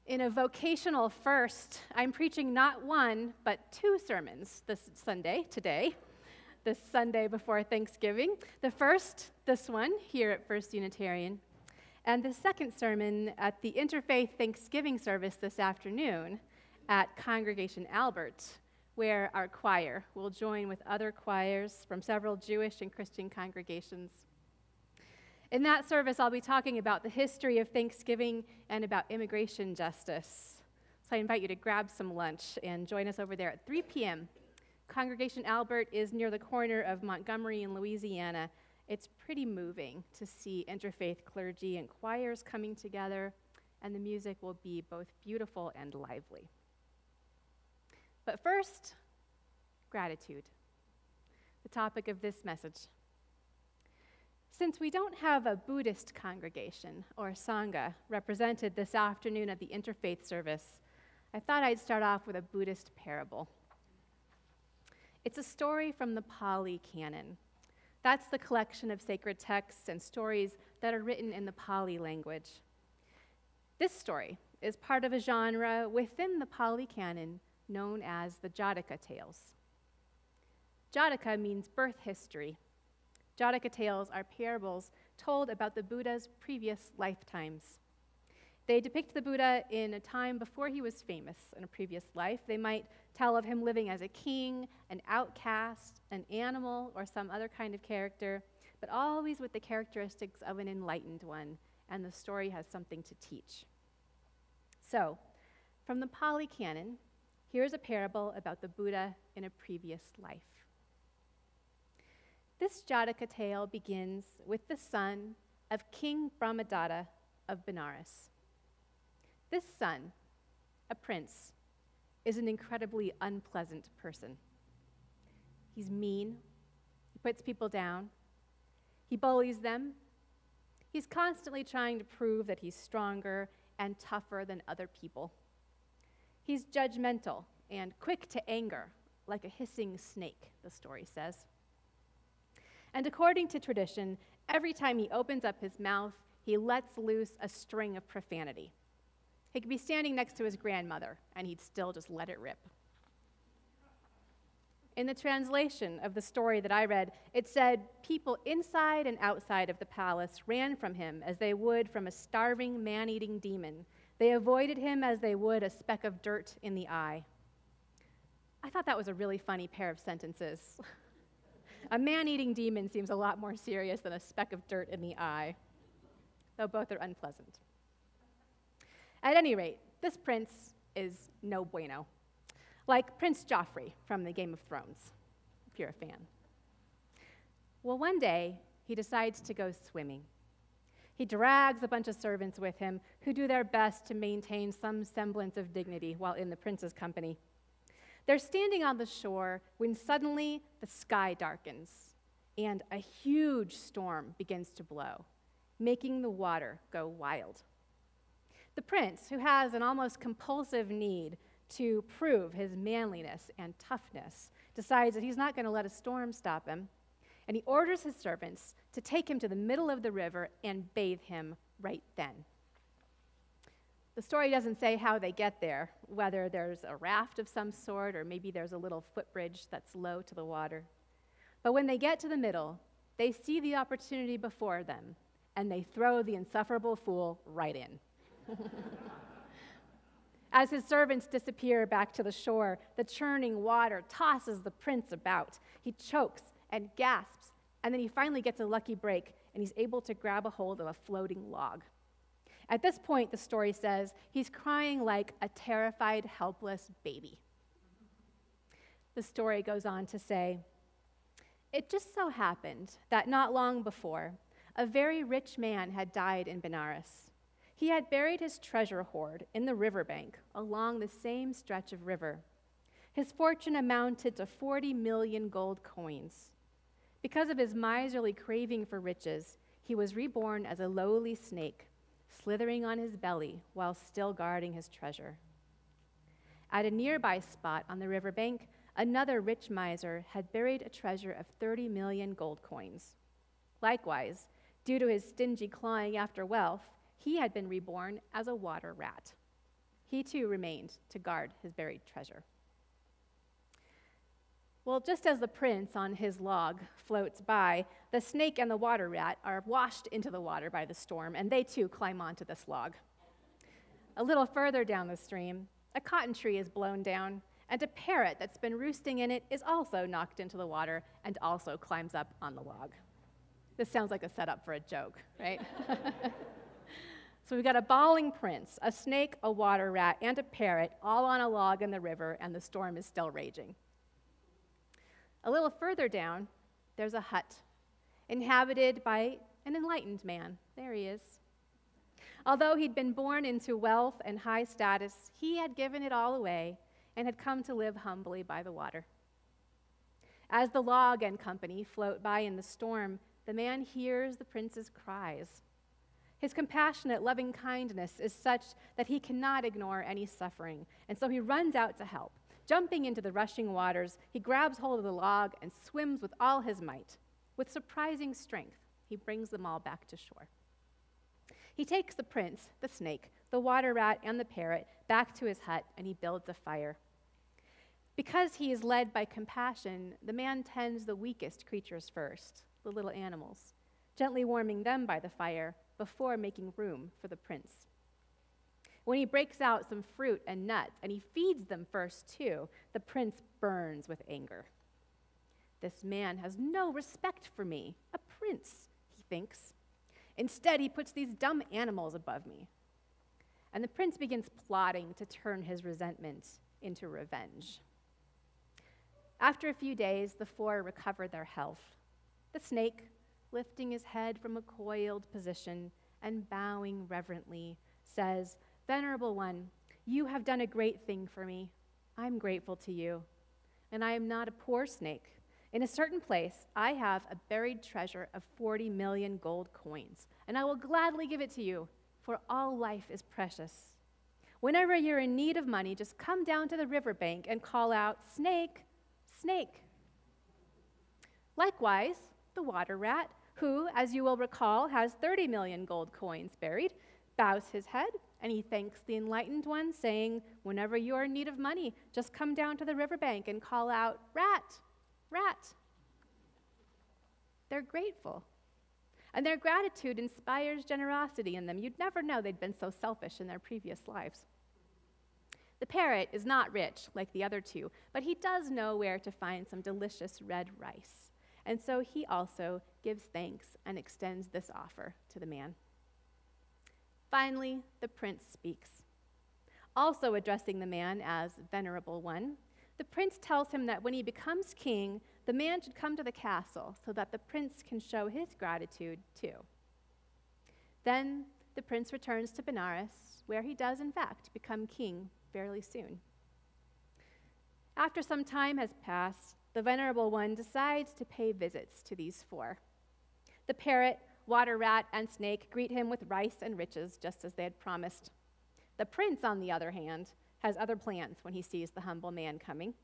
In a vocational first, I'm preaching not one, but two sermons this Sunday, this Sunday before Thanksgiving. The first, this one, here at First Unitarian, and the second sermon at the Interfaith Thanksgiving service this afternoon at Congregation Albert, where our choir will join with other choirs from several Jewish and Christian congregations. In that service, I'll be talking about the history of Thanksgiving and about immigration justice. So I invite you to grab some lunch and join us over there at 3 p.m. Congregation Albert is near the corner of Montgomery and Louisiana. It's pretty moving to see interfaith clergy and choirs coming together, and the music will be both beautiful and lively. But first, gratitude, the topic of this message. Since we don't have a Buddhist congregation or Sangha represented this afternoon at the interfaith service, I thought I'd start off with a Buddhist parable. It's a story from the Pali Canon. That's the collection of sacred texts and stories that are written in the Pali language. This story is part of a genre within the Pali Canon known as the Jataka tales. Jataka means birth history. Jataka tales are parables told about the Buddha's previous lifetimes. They depict the Buddha in a time before he was famous in a previous life. They might tell of him living as a king, an outcast, an animal, or some other kind of character, but always with the characteristics of an enlightened one, and the story has something to teach. So, from the Pali Canon, here's a parable about the Buddha in a previous life. This Jataka tale begins with the son of King Brahmadatta of Benares. This son, a prince, is an incredibly unpleasant person. He's mean, he puts people down, he bullies them, he's constantly trying to prove that he's stronger and tougher than other people. He's judgmental and quick to anger, like a hissing snake, the story says. And according to tradition, every time he opens up his mouth, he lets loose a string of profanity. He could be standing next to his grandmother, and he'd still just let it rip. In the translation of the story that I read, it said, people inside and outside of the palace ran from him as they would from a starving, man-eating demon. They avoided him as they would a speck of dirt in the eye. I thought that was a really funny pair of sentences. A man-eating demon seems a lot more serious than a speck of dirt in the eye, though both are unpleasant. At any rate, this prince is no bueno, like Prince Joffrey from the Game of Thrones, if you're a fan. Well, one day, he decides to go swimming. He drags a bunch of servants with him who do their best to maintain some semblance of dignity while in the prince's company. They're standing on the shore when suddenly the sky darkens and a huge storm begins to blow, making the water go wild. The prince, who has an almost compulsive need to prove his manliness and toughness, decides that he's not going to let a storm stop him, and he orders his servants to take him to the middle of the river and bathe him right then. The story doesn't say how they get there, whether there's a raft of some sort or maybe there's a little footbridge that's low to the water. But when they get to the middle, they see the opportunity before them, and they throw the insufferable fool right in. As his servants disappear back to the shore, the churning water tosses the prince about. He chokes and gasps, and then he finally gets a lucky break, and he's able to grab a hold of a floating log. At this point, the story says, he's crying like a terrified, helpless baby. The story goes on to say, it just so happened that not long before, a very rich man had died in Benares. He had buried his treasure hoard in the riverbank along the same stretch of river. His fortune amounted to 40 million gold coins. Because of his miserly craving for riches, he was reborn as a lowly snake, slithering on his belly while still guarding his treasure. At a nearby spot on the riverbank, another rich miser had buried a treasure of 30 million gold coins. Likewise, due to his stingy clawing after wealth, he had been reborn as a water rat. He too remained to guard his buried treasure. Well, just as the prince on his log floats by, the snake and the water rat are washed into the water by the storm, and they too climb onto this log. A little further down the stream, a cotton tree is blown down, and a parrot that's been roosting in it is also knocked into the water and also climbs up on the log. This sounds like a setup for a joke, right? So we've got a bawling prince, a snake, a water rat, and a parrot all on a log in the river, and the storm is still raging. A little further down, there's a hut inhabited by an enlightened man. There he is. Although he'd been born into wealth and high status, he had given it all away and had come to live humbly by the water. As the log and company float by in the storm, the man hears the prince's cries. His compassionate, loving kindness is such that he cannot ignore any suffering, and so he runs out to help. Jumping into the rushing waters, he grabs hold of the log and swims with all his might. With surprising strength, he brings them all back to shore. He takes the prince, the snake, the water rat, and the parrot back to his hut, and he builds a fire. Because he is led by compassion, the man tends the weakest creatures first, the little animals, gently warming them by the fire before making room for the prince. When he breaks out some fruit and nuts, and he feeds them first too, the prince burns with anger. This man has no respect for me, a prince, he thinks. Instead, he puts these dumb animals above me. And the prince begins plotting to turn his resentment into revenge. After a few days, the four recover their health. The snake, lifting his head from a coiled position and bowing reverently, says, "Venerable one, you have done a great thing for me. I'm grateful to you. And I am not a poor snake. In a certain place, I have a buried treasure of 40 million gold coins, and I will gladly give it to you, for all life is precious. Whenever you're in need of money, just come down to the riverbank and call out, 'Snake, snake.'" Likewise, the water rat, who, as you will recall, has 30 million gold coins buried, bows his head, and he thanks the enlightened one, saying, "Whenever you are in need of money, just come down to the riverbank and call out, 'Rat, rat.'" They're grateful, and their gratitude inspires generosity in them. You'd never know they'd been so selfish in their previous lives. The parrot is not rich like the other two, but he does know where to find some delicious red rice, and so he also gives thanks and extends this offer to the man. Finally, the prince speaks. Also addressing the man as Venerable One, the prince tells him that when he becomes king, the man should come to the castle so that the prince can show his gratitude too. Then the prince returns to Benares, where he does in fact become king fairly soon. After some time has passed, the Venerable One decides to pay visits to these four. The parrot, water rat, and snake greet him with rice and riches, just as they had promised. The prince, on the other hand, has other plans when he sees the humble man coming.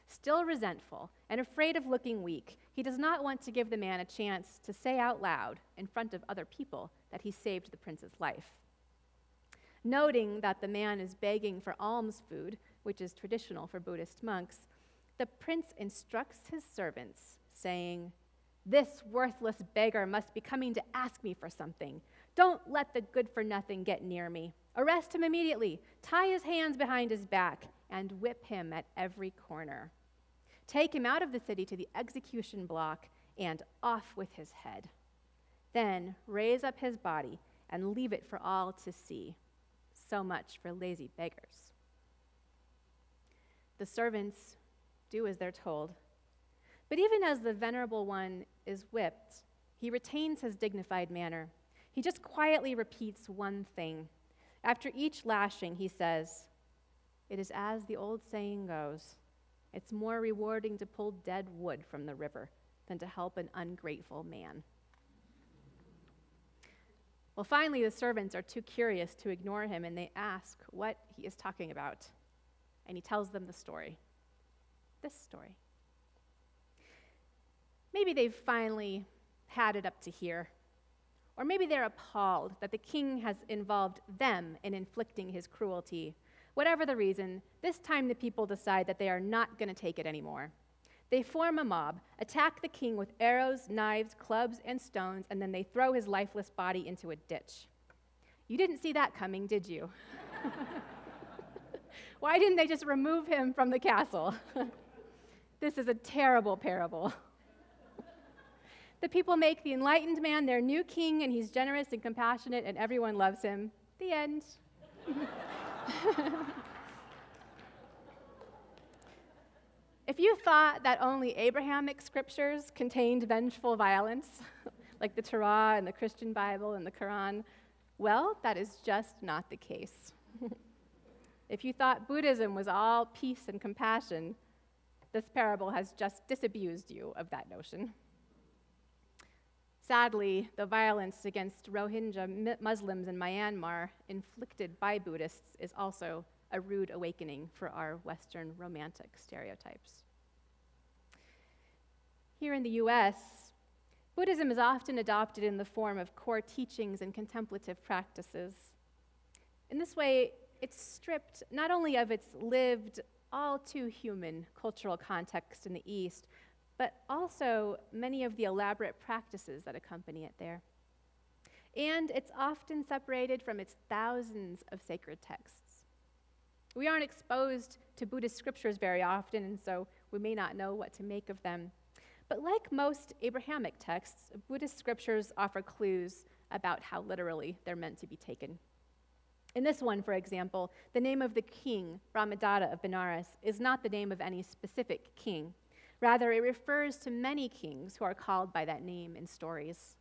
Still resentful and afraid of looking weak, he does not want to give the man a chance to say out loud in front of other people that he saved the prince's life. Noting that the man is begging for alms food, which is traditional for Buddhist monks, the prince instructs his servants, saying, "This worthless beggar must be coming to ask me for something. Don't let the good-for-nothing get near me. Arrest him immediately, tie his hands behind his back, and whip him at every corner. Take him out of the city to the execution block and off with his head. Then raise up his body and leave it for all to see. So much for lazy beggars." The servants do as they're told. But even as the Venerable One is whipped, he retains his dignified manner. He just quietly repeats one thing. After each lashing, he says, "It is as the old saying goes, it's more rewarding to pull dead wood from the river than to help an ungrateful man. Well, finally, the servants are too curious to ignore him, and they ask what he is talking about. And he tells them the story. This story. Maybe they've finally had it up to here. Or maybe they're appalled that the king has involved them in inflicting his cruelty. Whatever the reason, this time the people decide that they are not going to take it anymore. They form a mob, attack the king with arrows, knives, clubs, and stones, and then they throw his lifeless body into a ditch. You didn't see that coming, did you? Why didn't they just remove him from the castle? This is a terrible parable. The people make the enlightened man their new king, and he's generous and compassionate, and everyone loves him. The end. If you thought that only Abrahamic scriptures contained vengeful violence, like the Torah and the Christian Bible and the Quran, well, that is just not the case. If you thought Buddhism was all peace and compassion, this parable has just disabused you of that notion. Sadly, the violence against Rohingya Muslims in Myanmar inflicted by Buddhists is also a rude awakening for our Western romantic stereotypes. Here in the US, Buddhism is often adopted in the form of core teachings and contemplative practices. In this way, it's stripped not only of its lived, all too human cultural context in the East, but also many of the elaborate practices that accompany it there. And it's often separated from its thousands of sacred texts. We aren't exposed to Buddhist scriptures very often, and so we may not know what to make of them. But like most Abrahamic texts, Buddhist scriptures offer clues about how literally they're meant to be taken. In this one, for example, the name of the king, Brahmadatta of Benares, is not the name of any specific king. Rather, it refers to many kings who are called by that name in stories.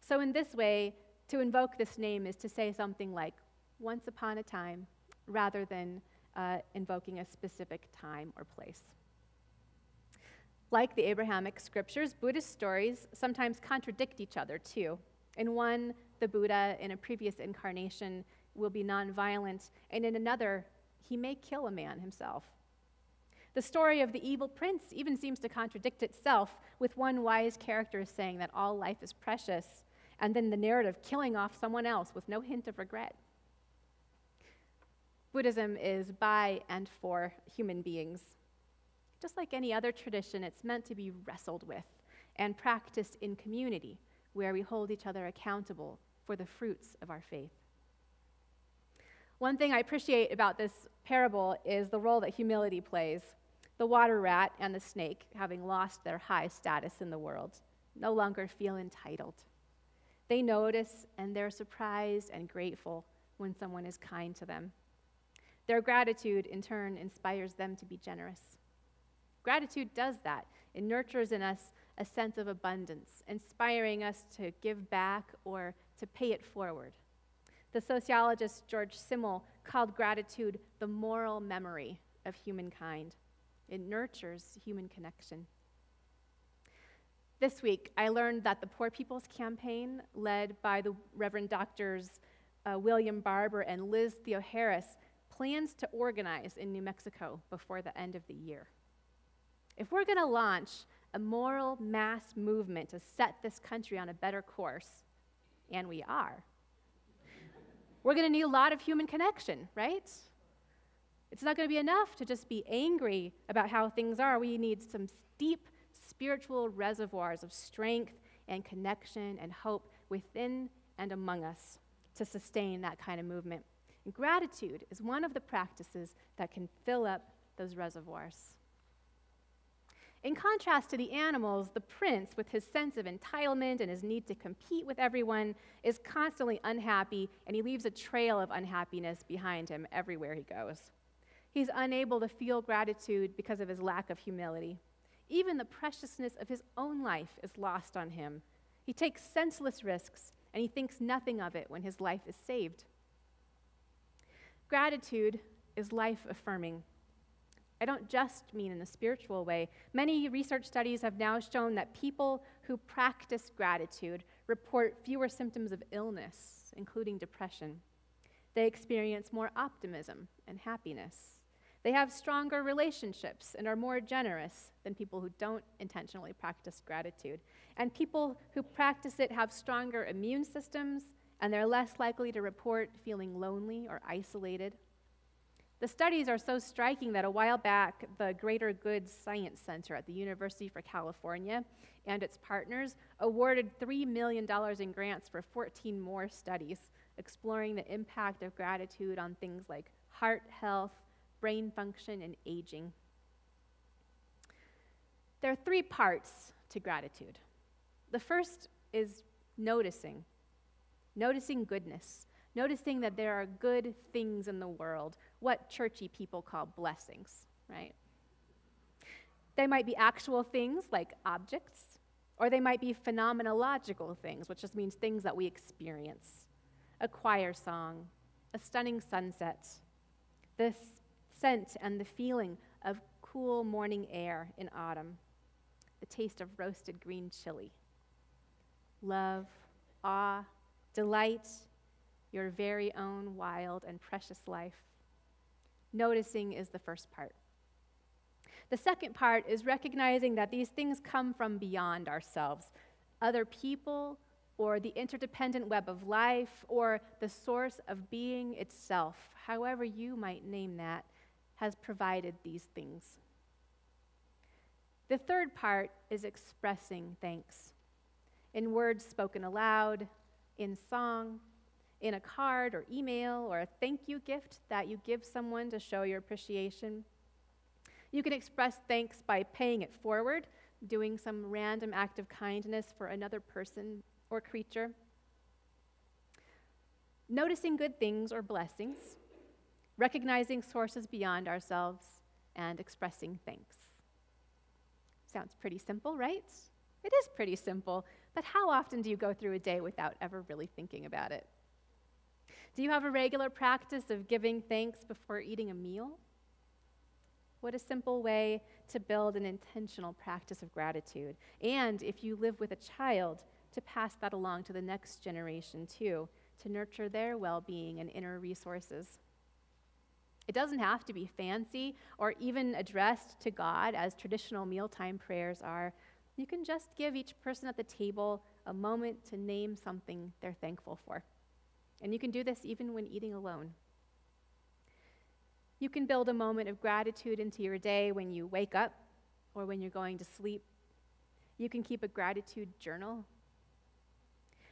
So in this way, to invoke this name is to say something like, once upon a time, rather than invoking a specific time or place. Like the Abrahamic scriptures, Buddhist stories sometimes contradict each other too. In one, the Buddha in a previous incarnation will be nonviolent, and in another, he may kill a man himself. The story of the evil prince even seems to contradict itself, with one wise character saying that all life is precious, and then the narrative killing off someone else with no hint of regret. Buddhism is by and for human beings. Just like any other tradition, it's meant to be wrestled with and practiced in community, where we hold each other accountable for the fruits of our faith. One thing I appreciate about this parable is the role that humility plays. The water rat and the snake, having lost their high status in the world, no longer feel entitled. They notice and they're surprised and grateful when someone is kind to them. Their gratitude, in turn, inspires them to be generous. Gratitude does that. It nurtures in us a sense of abundance, inspiring us to give back or to pay it forward. The sociologist George Simmel called gratitude the moral memory of humankind. It nurtures human connection. This week, I learned that the Poor People's Campaign, led by the Reverend Doctors William Barber and Liz Theoharis, plans to organize in New Mexico before the end of the year. If we're going to launch a moral mass movement to set this country on a better course, and we are, we're going to need a lot of human connection, right? It's not going to be enough to just be angry about how things are. We need some deep spiritual reservoirs of strength and connection and hope within and among us to sustain that kind of movement. And gratitude is one of the practices that can fill up those reservoirs. In contrast to the animals, the prince, with his sense of entitlement and his need to compete with everyone, is constantly unhappy, and he leaves a trail of unhappiness behind him everywhere he goes. He's unable to feel gratitude because of his lack of humility. Even the preciousness of his own life is lost on him. He takes senseless risks, and he thinks nothing of it when his life is saved. Gratitude is life-affirming. I don't just mean in the spiritual way. Many research studies have now shown that people who practice gratitude report fewer symptoms of illness, including depression. They experience more optimism and happiness. They have stronger relationships and are more generous than people who don't intentionally practice gratitude. And people who practice it have stronger immune systems, and they're less likely to report feeling lonely or isolated. The studies are so striking that a while back, the Greater Good Science Center at the University for California and its partners awarded $3 million in grants for 14 more studies exploring the impact of gratitude on things like heart health, brain function, and aging. There are 3 parts to gratitude. The first is noticing goodness, noticing that there are good things in the world, what churchy people call blessings, right? They might be actual things like objects, or they might be phenomenological things, which just means things that we experience. A choir song, a stunning sunset, the scent and the feeling of cool morning air in autumn, the taste of roasted green chili. Love, awe, delight, your very own wild and precious life. Noticing is the first part. The second part is recognizing that these things come from beyond ourselves. Other people, or the interdependent web of life, or the source of being itself, however you might name that, has provided these things. The third part is expressing thanks. In words spoken aloud, in song, in a card or email, or a thank you gift that you give someone to show your appreciation. You can express thanks by paying it forward, doing some random act of kindness for another person or creature. Noticing good things or blessings, recognizing sources beyond ourselves, and expressing thanks. Sounds pretty simple, right? It is pretty simple, but how often do you go through a day without ever really thinking about it? Do you have a regular practice of giving thanks before eating a meal? What a simple way to build an intentional practice of gratitude. And if you live with a child, to pass that along to the next generation too, to nurture their well-being and inner resources. It doesn't have to be fancy or even addressed to God as traditional mealtime prayers are. You can just give each person at the table a moment to name something they're thankful for. And you can do this even when eating alone. You can build a moment of gratitude into your day when you wake up or when you're going to sleep. You can keep a gratitude journal.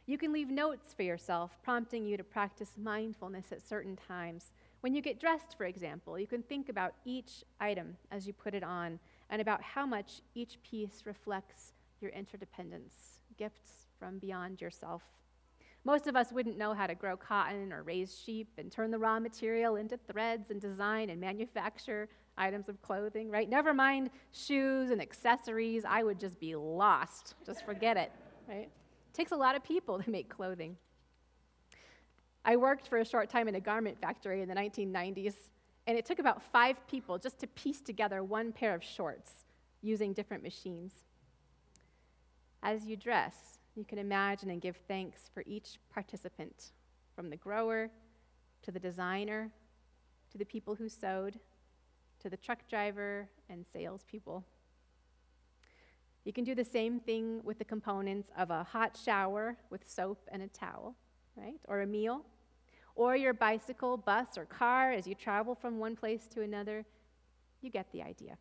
You can leave notes for yourself, prompting you to practice mindfulness at certain times. When you get dressed, for example, you can think about each item as you put it on and about how much each piece reflects your interdependence, gifts from beyond yourself. Most of us wouldn't know how to grow cotton or raise sheep and turn the raw material into threads and design and manufacture items of clothing, right? Never mind shoes and accessories. I would just be lost. Just forget it, right? It takes a lot of people to make clothing. I worked for a short time in a garment factory in the 1990s, and it took about 5 people just to piece together one pair of shorts using different machines. As you dress, you can imagine and give thanks for each participant, from the grower to the designer, to the people who sewed, to the truck driver and salespeople. You can do the same thing with the components of a hot shower with soap and a towel, right? Or a meal, or your bicycle, bus, or car as you travel from one place to another. You get the idea.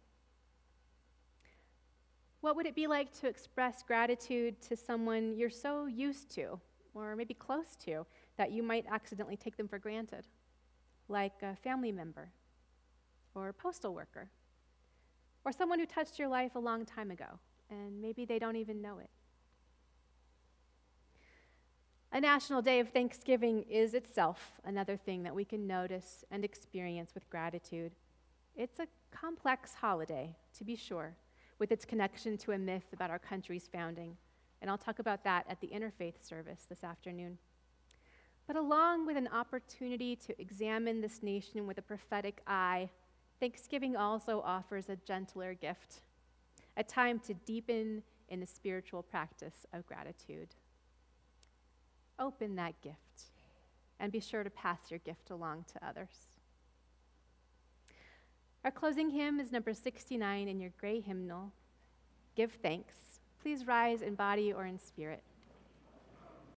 What would it be like to express gratitude to someone you're so used to, or maybe close to, that you might accidentally take them for granted, like a family member, or a postal worker, or someone who touched your life a long time ago, and maybe they don't even know it? A National Day of Thanksgiving is itself another thing that we can notice and experience with gratitude. It's a complex holiday, to be sure, with its connection to a myth about our country's founding. And I'll talk about that at the interfaith service this afternoon. But along with an opportunity to examine this nation with a prophetic eye, Thanksgiving also offers a gentler gift, a time to deepen in the spiritual practice of gratitude. Open that gift and be sure to pass your gift along to others. Our closing hymn is number 69 in your gray hymnal, Give Thanks. Please rise in body or in spirit.